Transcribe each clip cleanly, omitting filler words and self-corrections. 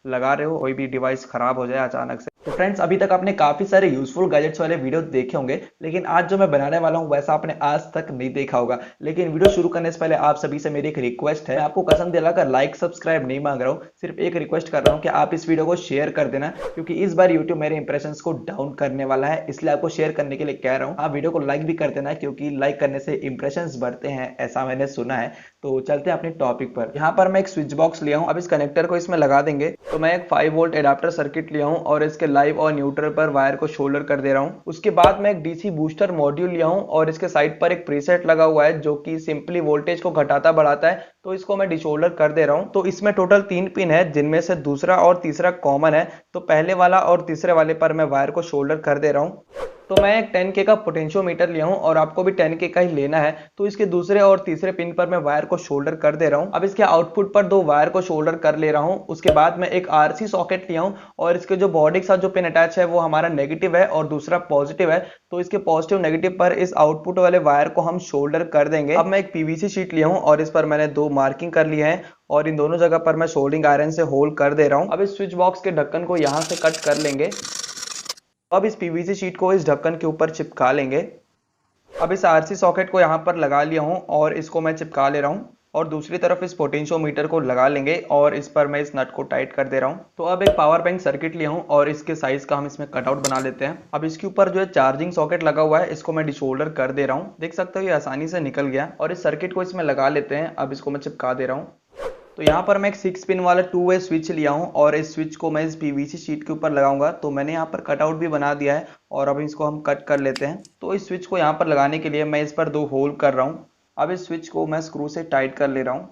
लगा रहे हो, कोई भी डिवाइस खराब हो जाए अचानक से। तो फ्रेंड्स, अभी तक आपने काफी सारे यूजफुल गैजेट्स वाले वीडियो देखे होंगे, लेकिन आज जो मैं बनाने वाला हूँ वैसा आपने आज तक नहीं देखा होगा। लेकिन वीडियो शुरू करने से पहले आप सभी से मेरी एक रिक्वेस्ट है, मैं आपको कसम दिलाकर लाइक सब्सक्राइब नहीं मांग रहा हूँ, सिर्फ एक रिक्वेस्ट कर रहा हूँ कि आप इस वीडियो को शेयर कर देना, क्योंकि इस बार यूट्यूब मेरे इंप्रेशन को डाउन करने वाला है, इसलिए आपको शेयर करने के लिए कह रहा हूँ। आप वीडियो को लाइक भी कर देना, क्योंकि लाइक करने से इंप्रेशन बढ़ते हैं, ऐसा मैंने सुना है। तो चलते हैं अपने टॉपिक पर। यहाँ पर मैं एक स्विच बॉक्स लिया हूँ, अब इस कनेक्टर को इसमें लगा देंगे। तो मैं एक 5 वोल्ट एडाप्टर सर्किट लिया हूँ और इसके लाइव और न्यूट्रल पर वायर को शोल्डर कर दे रहा हूँ। उसके बाद मैं एक डीसी बूस्टर मॉड्यूल लिया हूँ और इसके साइड पर एक प्रीसेट लगा हुआ है जो कि सिंपली वोल्टेज को घटाता बढ़ाता है, तो इसको मैं डिशोल्डर कर दे रहा हूँ। तो इसमें टोटल 3 पिन है, जिनमें से दूसरा और तीसरा कॉमन है। तो पहले वाला और तीसरे वाले पर मैं वायर को शोल्डर कर दे रहा हूँ। तो मैं एक 10K का पोटेंशियोमीटर लिया हूँ और आपको भी 10K का ही लेना है। तो इसके दूसरे और तीसरे पिन पर मैं वायर को शोल्डर कर दे रहा हूँ। अब इसके आउटपुट पर 2 वायर को शोल्डर कर ले रहा हूँ। उसके बाद मैं एक आरसी सॉकेट लिया हूँ और इसके जो बॉडी के साथ जो पिन अटैच है वो हमारा नेगेटिव है और दूसरा पॉजिटिव है। तो इसके पॉजिटिव नेगेटिव पर इस आउटपुट वाले वायर को हम शोल्डर कर देंगे। अब मैं एक पीवीसी शीट लिया हूँ और इस पर मैंने 2 मार्किंग कर ली है और इन दोनों जगह पर मैं सोल्डिंग आयरन से होल कर दे रहा हूँ। अब इस स्विच बॉक्स के ढक्कन को यहाँ से कट कर लेंगे। अब इस पीवीसी शीट को इस ढक्कन के ऊपर चिपका लेंगे। अब इस आरसी सॉकेट को यहाँ पर लगा लिया हूँ और इसको मैं चिपका ले रहा हूँ और दूसरी तरफ इस पोटेंशियोमीटर को लगा लेंगे और इस पर मैं इस नट को टाइट कर दे रहा हूँ। तो अब एक पावर बैंक सर्किट लिया हूँ और इसके साइज का हम इसमें कटआउट बना लेते हैं। अब इसके ऊपर जो है चार्जिंग सॉकेट लगा हुआ है, इसको मैं डिशोल्डर कर दे रहा हूँ। देख सकते हो ये आसानी से निकल गया और इस सर्किट को इसमें लगा लेते हैं। अब इसको मैं चिपका दे रहा हूँ। तो यहाँ पर मैं एक 6 पिन वाला 2 वे स्विच लिया हूँ और इस स्विच को मैं इस पीवीसी शीट के ऊपर लगाऊंगा। तो मैंने यहाँ पर कटआउट भी बना दिया है और अब इसको हम कट कर लेते हैं। तो इस स्विच को यहाँ पर लगाने के लिए मैं इस पर 2 होल कर रहा हूँ। अब इस स्विच को मैं स्क्रू से टाइट कर ले रहा हूँ।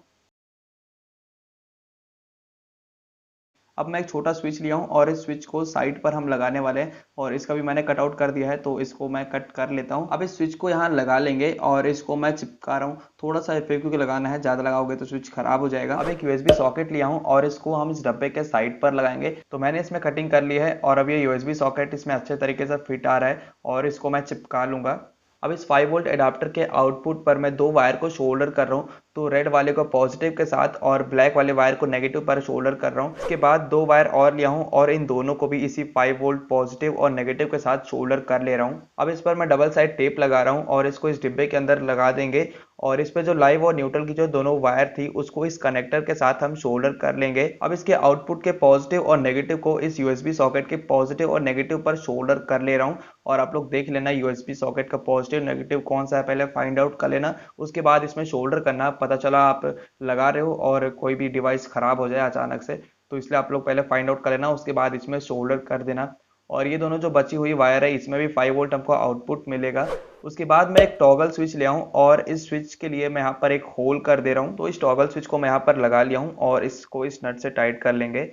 अब मैं एक छोटा स्विच लिया हूँ और इस स्विच को साइड पर हम लगाने वाले हैं और इसका भी मैंने कट आउट कर दिया है, तो इसको मैं कट कर लेता हूँ। अब इस स्विच को यहाँ लगा लेंगे और इसको मैं चिपका रहा हूँ। थोड़ा सा फेविक्विक लगाना है, ज्यादा लगाओगे तो स्विच खराब हो जाएगा। अब एक यूएसबी सॉकेट लिया हूँ और इसको हम इस डब्बे के साइड पर लगाएंगे। तो मैंने इसमें कटिंग कर ली है और अब ये यूएसबी सॉकेट इसमें अच्छे तरीके से फिट आ रहा है और इसको मैं चिपका लूंगा। अब इस 5 वोल्ट एडाप्टर के आउटपुट पर मैं 2 वायर को शोल्डर कर रहा हूँ। तो रेड वाले को पॉजिटिव के साथ और ब्लैक वाले वायर को नेगेटिव पर शोल्डर कर रहा हूँ। इसके बाद 2 वायर और लिया हूँ और इन दोनों को भी इसी 5 वोल्ट पॉजिटिव और नेगेटिव के साथ शोल्डर कर ले रहा हूँ। अब इस पर मैं डबल साइड टेप लगा रहा हूँ और इसको इस डिब्बे के अंदर लगा देंगे और इस पे जो लाइव और न्यूट्रल की जो दोनों वायर थी उसको इस कनेक्टर के साथ हम शोल्डर कर लेंगे। अब इसके आउटपुट के पॉजिटिव और नेगेटिव को इस यूएसबी सॉकेट के पॉजिटिव और नेगेटिव पर शोल्डर कर ले रहा हूँ। और आप लोग देख लेना यूएसबी सॉकेट का पॉजिटिव नेगेटिव कौन सा है, पहले फाइंड आउट कर लेना, उसके बाद इसमें शोल्डर करना। पता चला आप लगा रहे हो और कोई भी डिवाइस खराब हो जाए अचानक से, तो इसलिए आप लोग पहले फाइंड आउट कर लेना, उसके बाद इसमें शोल्डर कर देना। और ये दोनों जो बची हुई वायर है इसमें भी 5 वोल्ट हमको आउटपुट मिलेगा। उसके बाद मैं एक टॉगल स्विच ले आऊं और इस स्विच के लिए मैं यहाँ पर एक होल कर दे रहा हूँ। तो इस टॉगल स्विच को मैं यहाँ पर लगा लिया हूँ और इसको इस नट से टाइट कर लेंगे।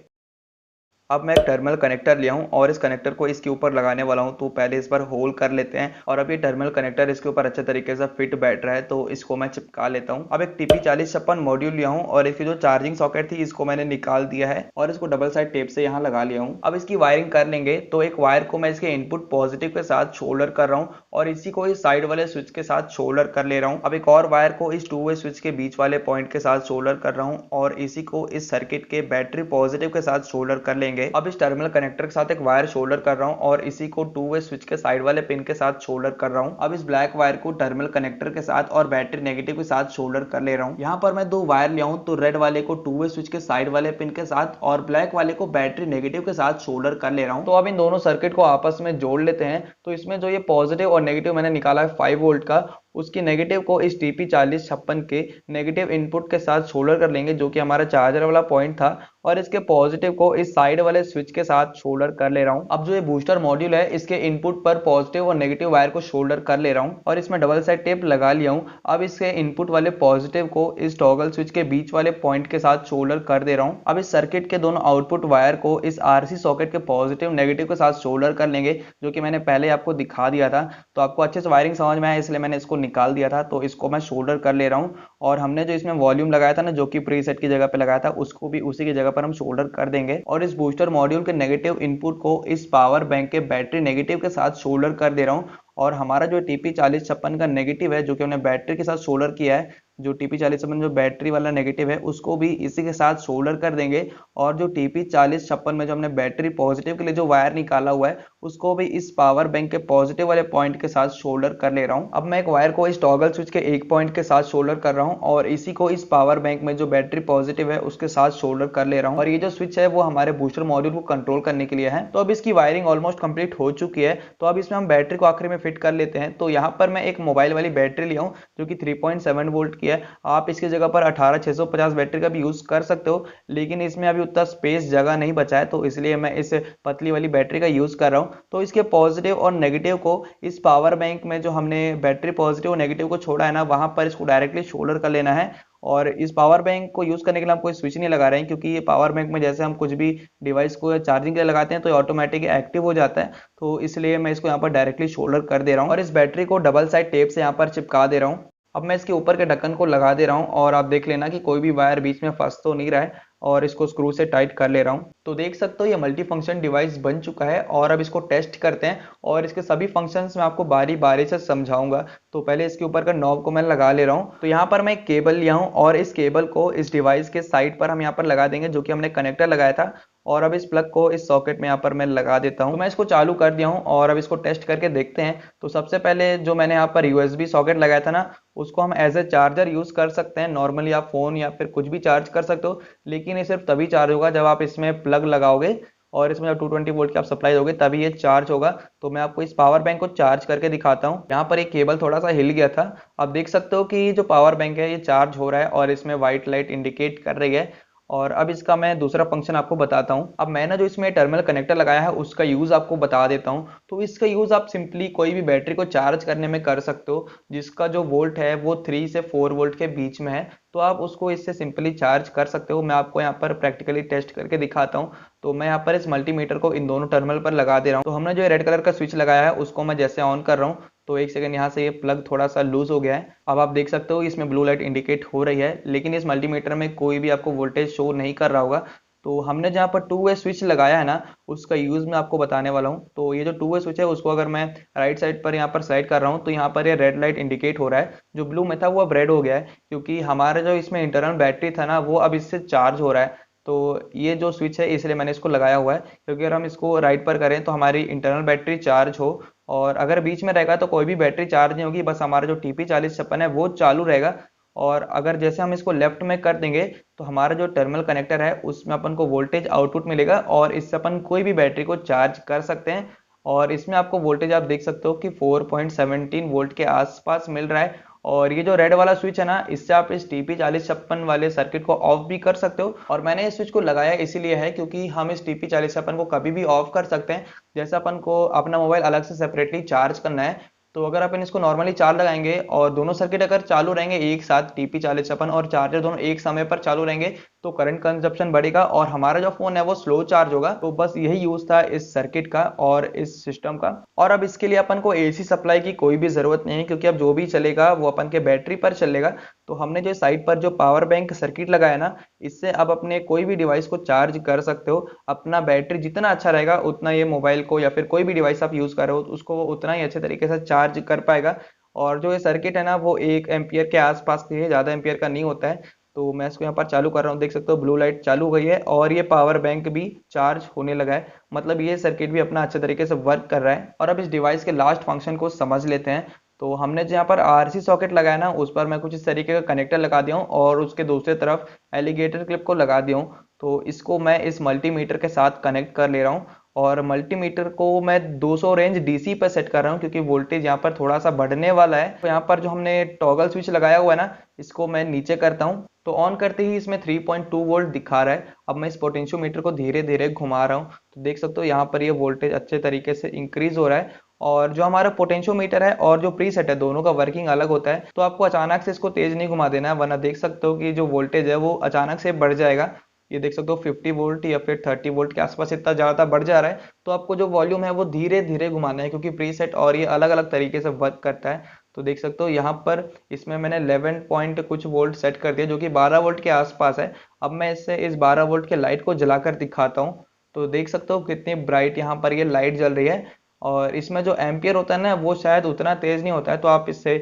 अब मैं एक टर्मिनल कनेक्टर लिया हूँ और इस कनेक्टर को इसके ऊपर लगाने वाला हूँ। तो पहले इस पर होल कर लेते हैं और अब ये टर्मिनल कनेक्टर इसके ऊपर अच्छे तरीके से फिट बैठ रहा है, तो इसको मैं चिपका लेता हूँ। अब एक टीपी 4056 मॉड्यूल लिया हूँ और इसकी जो चार्जिंग सॉकेट थी इसको मैंने निकाल दिया है और इसको डबल साइड टेप से यहाँ लगा लिया हूँ। अब इसकी वायरिंग कर लेंगे। तो एक वायर को मैं इसके इनपुट पॉजिटिव के साथ शोल्डर कर रहा हूँ और इसी को इस साइड वाले स्विच के साथ शोल्डर कर ले रहा हूँ। अब एक और वायर को इस 2 वे स्विच के बीच वाले पॉइंट के साथ शोल्डर कर रहा हूँ और इसी को इस सर्किट के बैटरी पॉजिटिव के साथ शोल्डर कर लेंगे। अब इस टर्मिनल कनेक्टर के साथ एक वायर शोल्डर कर रहा हूं और इसी को 2 वे स्विच के साइड वाले पिन के साथ शोल्डर कर रहा हूं। अब इस ब्लैक वायर को टर्मिनल कनेक्टर के साथ और बैटरी नेगेटिव के साथ शोल्डर कर ले रहा हूं। यहां पर मैं 2 वायर लिया हूं, तो रेड वाले को 2 वे स्विच के साइड वाले पिन के साथ और ब्लैक वाले को बैटरी नेगेटिव के साथ शोल्डर कर ले रहा हूं। तो अब इन दोनों सर्किट को आपस में जोड़ लेते हैं। तो इसमें जो ये पॉजिटिव और नेगेटिव मैंने निकाला है 5 वोल्ट का, उसकी नेगेटिव को इस टीपी 4056 के नेगेटिव इनपुट के साथ शोल्डर कर लेंगे, जो कि हमारा चार्जर वाला पॉइंट था, और इसके पॉजिटिव को इस साइड वाले स्विच के साथ शोल्डर कर ले रहा हूं। अब जो ये बूस्टर मॉड्यूल है इसके इनपुट पर पॉजिटिव और नेगेटिव वायर को शोल्डर कर ले रहा हूं और इसमें डबल साइड टेप लगा लिया हूं। अब इसके इनपुट वाले पॉजिटिव को इस टॉगल स्विच के बीच वाले पॉइंट के साथ शोल्डर कर दे रहा हूं। अब इस सर्किट के दोनों आउटपुट वायर को इस आरसी सॉकेट के पॉजिटिव नेगेटिव के साथ शोल्डर कर लेंगे, जो कि मैंने पहले आपको दिखा दिया था। तो आपको अच्छे से वायरिंग समझ में आया इसलिए मैंने इसको निकाल दिया था। तो इसको मैं शोल्डर कर ले रहा हूं और हमने जो इसमें वॉल्यूम लगाया था ना, जो कि प्रीसेट की जगह पे लगाया था, उसको भी उसी की जगह पर हम शोल्डर कर देंगे। और इस बूस्टर मॉड्यूल के नेगेटिव इनपुट को इस पावर बैंक के बैटरी नेगेटिव के साथ शोल्डर कर दे रहा हूं। और हमारा जो टीपी 4056 का नेगेटिव है, जो कि हमने बैटरी के साथ शोल्डर किया है, जो TP4056 जो बैटरी वाला नेगेटिव है उसको भी इसी के साथ सोल्डर कर देंगे, और जो TP4056 में जो हमने बैटरी पॉजिटिव के लिए जो वायर निकाला हुआ है उसको भी इस पावर बैंक के पॉजिटिव वाले पॉइंट के साथ सोल्डर कर ले रहा हूँ। अब मैं एक वायर को इस टॉगल स्विच के एक पॉइंट के साथ सोल्डर कर रहा हूँ और इसी को इस पावर बैंक में जो बैटरी पॉजिटिव है उसके साथ सोल्डर कर ले रहा हूँ। और ये जो स्विच है वो हमारे बूस्टर मॉड्यूल को कंट्रोल करने के लिए है। तो अब इसकी वायरिंग ऑलमोस्ट कंप्लीट हो चुकी है, तो अब इसमें हम बैटरी को आखिरी में फिट कर लेते हैं। तो यहाँ पर मैं एक मोबाइल वाली बैटरी लिया हूँ जो कि 3.7 वोल्ट की है। आप इसकी जगह पर 18650 बैटरी का भी यूज कर सकते हो, लेकिन इसमें अभी उतना स्पेस जगह नहीं बचा है, तो इसलिए मैं इस पतली वाली बैटरी का यूज कर रहा हूँ। तो इसके पॉजिटिव और नेगेटिव को इस पावर बैंक में जो हमने बैटरी पॉजिटिव और नेगेटिव को छोड़ा है ना, वहां पर इसको डायरेक्टली शोल्डर कर लेना है। और इस पावर बैंक को यूज करने के लिए हम कोई स्विच नहीं लगा रहे हैं, क्योंकि ये पावर बैंक में जैसे हम कुछ भी डिवाइस को चार्जिंग के लिए लगाते हैं तो ये ऑटोमेटिक एक्टिव हो जाता है। तो इसलिए मैं इसको यहाँ पर डायरेक्टली शोल्डर कर दे रहा हूँ और इस बैटरी को डबल साइड टेप से यहाँ पर चिपका दे रहा हूँ। अब मैं इसके ऊपर के ढक्कन को लगा दे रहा हूँ और आप देख लेना कि कोई भी वायर बीच में फंस तो नहीं रहा है, और इसको स्क्रू से टाइट कर ले रहा हूँ। तो देख सकते हो ये मल्टी फंक्शन डिवाइस बन चुका है, और अब इसको टेस्ट करते हैं और इसके सभी फंक्शंस मैं आपको बारी बारी से समझाऊंगा। तो पहले इसके ऊपर का नॉब को मैं लगा ले रहा हूँ। तो यहाँ पर मैं एक केबल लिया हूँ और इस केबल को इस डिवाइस के साइड पर हम यहाँ पर लगा देंगे, जो कि हमने कनेक्टर लगाया था। और अब इस प्लग को इस सॉकेट में यहाँ पर मैं लगा देता हूँ। तो मैं इसको चालू कर दिया हूँ और अब इसको टेस्ट करके देखते हैं। तो सबसे पहले जो मैंने यहाँ पर यूएसबी सॉकेट लगाया था ना, उसको हम एज ए चार्जर यूज कर सकते हैं। नॉर्मली आप फोन या फिर कुछ भी चार्ज कर सकते हो, लेकिन ये सिर्फ तभी चार्ज होगा जब आप इसमें प्लग लगाओगे और इसमें जब 220 वोल्ट की आप सप्लाई दोगे तभी ये चार्ज होगा। तो मैं आपको इस पावर बैंक को चार्ज करके दिखाता हूँ। यहाँ पर एक केबल थोड़ा सा हिल गया था। आप देख सकते हो कि जो पावर बैंक है ये चार्ज हो रहा है और इसमें व्हाइट लाइट इंडिकेट कर रही है। और अब इसका मैं दूसरा फंक्शन आपको बताता हूँ। अब मैंने जो इसमें टर्मिनल कनेक्टर लगाया है उसका यूज आपको बता देता हूँ। तो इसका यूज आप सिंपली कोई भी बैटरी को चार्ज करने में कर सकते हो जिसका जो वोल्ट है वो 3 से 4 वोल्ट के बीच में है। तो आप उसको इससे सिंपली चार्ज कर सकते हो। मैं आपको यहाँ पर प्रैक्टिकली टेस्ट करके दिखाता हूँ। तो मैं यहाँ पर इस मल्टीमीटर को इन दोनों टर्मिनल पर लगा दे रहा हूँ। तो हमने जो रेड कलर का स्विच लगाया है उसको मैं जैसे ऑन कर रहा हूँ, तो एक सेकंड यहाँ से ये प्लग थोड़ा सा लूज हो गया है। अब आप देख सकते हो इसमें ब्लू लाइट इंडिकेट हो रही है, लेकिन इस मल्टीमीटर में कोई भी आपको वोल्टेज शो नहीं कर रहा होगा। तो हमने जहाँ पर टू वे स्विच लगाया है ना, उसका यूज मैं आपको बताने वाला हूँ। तो ये जो टू वे स्विच है उसको अगर मैं राइट साइड पर यहाँ पर स्लाइड कर रहा हूँ तो यहाँ पर ये रेड लाइट इंडिकेट हो रहा है। जो ब्लू में था वो अब रेड हो गया है, क्योंकि हमारा जो इसमें इंटरनल बैटरी था ना वो अब इससे चार्ज हो रहा है। तो ये जो स्विच है इसलिए मैंने इसको लगाया हुआ है, क्योंकि अगर हम इसको राइट पर करें तो हमारी इंटरनल बैटरी चार्ज हो, और अगर बीच में रहेगा तो कोई भी बैटरी चार्ज नहीं होगी, बस हमारा जो TP4056 है वो चालू रहेगा। और अगर जैसे हम इसको लेफ्ट में कर देंगे तो हमारा जो टर्मिनल कनेक्टर है उसमें अपन को वोल्टेज आउटपुट मिलेगा और इससे अपन कोई भी बैटरी को चार्ज कर सकते हैं। और इसमें आपको वोल्टेज आप देख सकते हो कि 4.17 वोल्ट के आसपास मिल रहा है। और ये जो रेड वाला स्विच है ना, इससे आप इस TP4056 वाले सर्किट को ऑफ भी कर सकते हो। और मैंने इस स्विच को लगाया इसीलिए है क्योंकि हम इस TP4056 को कभी भी ऑफ कर सकते हैं। जैसे अपन को अपना मोबाइल अलग से सेपरेटली चार्ज करना है, तो अगर अपन इसको नॉर्मली चार्ज लगाएंगे और दोनों सर्किट अगर चालू रहेंगे एक साथ, TP4056 और चार्जर दोनों एक समय पर चालू रहेंगे, तो करंट कंजप्शन बढ़ेगा और हमारा जो फोन है वो स्लो चार्ज होगा। तो बस यही यूज था इस सर्किट का और इस सिस्टम का। और अब इसके लिए अपन को AC सप्लाई की कोई भी जरूरत नहीं है, क्योंकि अब जो भी चलेगा वो अपन के बैटरी पर चलेगा। तो हमने जो साइड पर जो पावर बैंक सर्किट लगाया ना, इससे अब अपने कोई भी डिवाइस को चार्ज कर सकते हो। अपना बैटरी जितना अच्छा रहेगा उतना ये मोबाइल को या फिर कोई भी डिवाइस आप यूज कर रहे हो उसको उतना ही अच्छे तरीके से चार्ज कर पाएगा। और जो ये सर्किट है ना वो 1 एम्पियर के आसपास की है, ज्यादा एम्पियर का नहीं होता है। तो मैं इसको यहाँ पर चालू कर रहा हूँ, देख सकते हो ब्लू लाइट चालू हो गई है और ये पावर बैंक भी चार्ज होने लगा है। मतलब ये सर्किट भी अपना अच्छे तरीके से वर्क कर रहा है। और अब इस डिवाइस के लास्ट फंक्शन को समझ लेते हैं। तो हमने जहाँ पर RC सॉकेट लगाया ना, उस पर मैं कुछ इस तरीके का कनेक्टर लगा दिया हूँ और उसके दूसरी तरफ एलिगेटर क्लिप को लगा दिया हूँ। तो इसको मैं इस मल्टीमीटर के साथ कनेक्ट कर ले रहा हूँ और मल्टीमीटर को मैं 200 रेंज DC पर सेट कर रहा हूँ, क्योंकि वोल्टेज यहाँ पर थोड़ा सा बढ़ने वाला है। तो यहाँ पर जो हमने टॉगल स्विच लगाया हुआ है ना, इसको मैं नीचे करता हूँ। तो ऑन करते ही इसमें 3.2 वोल्ट दिखा रहा है। अब मैं इस पोटेंशियोमीटर को धीरे धीरे घुमा रहा हूँ, तो देख सकते हो यहाँ पर ये वोल्टेज अच्छे तरीके से इंक्रीज हो रहा है। और जो हमारा पोटेंशियोमीटर है और जो प्रीसेट है दोनों का वर्किंग अलग होता है। तो आपको अचानक से इसको तेज नहीं घुमा देना है, वरना देख सकते हो कि जो वोल्टेज है वो अचानक से बढ़ जाएगा। ये देख सकते हो 50 वोल्ट या फिर 30 वोल्ट के आसपास इतना ज्यादा बढ़ जा रहा है। तो आपको जो वॉल्यूम है वो धीरे धीरे घुमाना है, क्योंकि प्रीसेट और ये अलग अलग तरीके से वर्क करता है। तो देख सकते हो यहाँ पर इसमें मैंने 11 पॉइंट कुछ वोल्ट सेट कर दिया, जो कि 12 वोल्ट के आसपास है। अब मैं इससे इस 12 वोल्ट के लाइट को जलाकर दिखाता हूँ। तो देख सकते हो कितनी ब्राइट यहाँ पर ये लाइट जल रही है। और इसमें जो एम्पियर होता है ना वो शायद उतना तेज नहीं होता है, तो आप इससे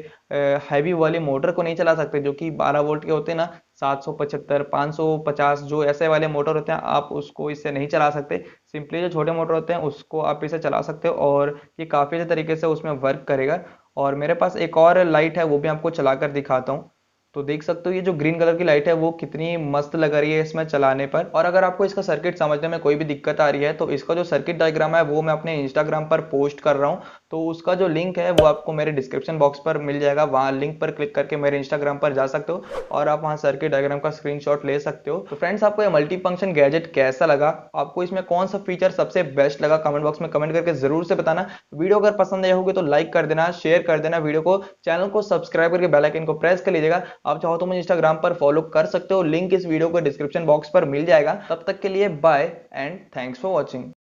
हैवी वाली मोटर को नहीं चला सकते जो कि 12 वोल्ट के होते हैं ना, 775 550 जो ऐसे वाले मोटर होते हैं आप उसको इससे नहीं चला सकते। सिंपली जो छोटे मोटर होते हैं उसको आप इसे चला सकते हो और ये काफ़ी अच्छे तरीके से उसमें वर्क करेगा। और मेरे पास एक और लाइट है, वो भी आपको चलाकर दिखाता हूँ। तो देख सकते हो ये जो ग्रीन कलर की लाइट है वो कितनी मस्त लग रही है इसमें चलाने पर। और अगर आपको इसका सर्किट समझने में कोई भी दिक्कत आ रही है तो इसका जो सर्किट डायग्राम है वो मैं अपने इंस्टाग्राम पर पोस्ट कर रहा हूँ, तो उसका जो लिंक है वो आपको मेरे डिस्क्रिप्शन बॉक्स पर मिल जाएगा। वहाँ लिंक पर क्लिक करके मेरे इंस्टाग्राम पर जा सकते हो और आप वहाँ सर्किट डायग्राम का स्क्रीनशॉट ले सकते हो। तो फ्रेंड्स, आपको ये मल्टी फंक्शन गैजेट कैसा लगा, आपको इसमें कौन सा फीचर सबसे बेस्ट लगा, कमेंट बॉक्स में कमेंट करके जरूर से बताना। वीडियो अगर पसंद आई होगी तो लाइक कर देना, शेयर कर देना वीडियो को, चैनल को सब्सक्राइब करके बेल आइकन को प्रेस कर लीजिएगा। आप चाहो तो मुझे इंस्टाग्राम पर फॉलो कर सकते हो, लिंक इस वीडियो को डिस्क्रिप्शन बॉक्स पर मिल जाएगा। तब तक के लिए bye and thanks for watching.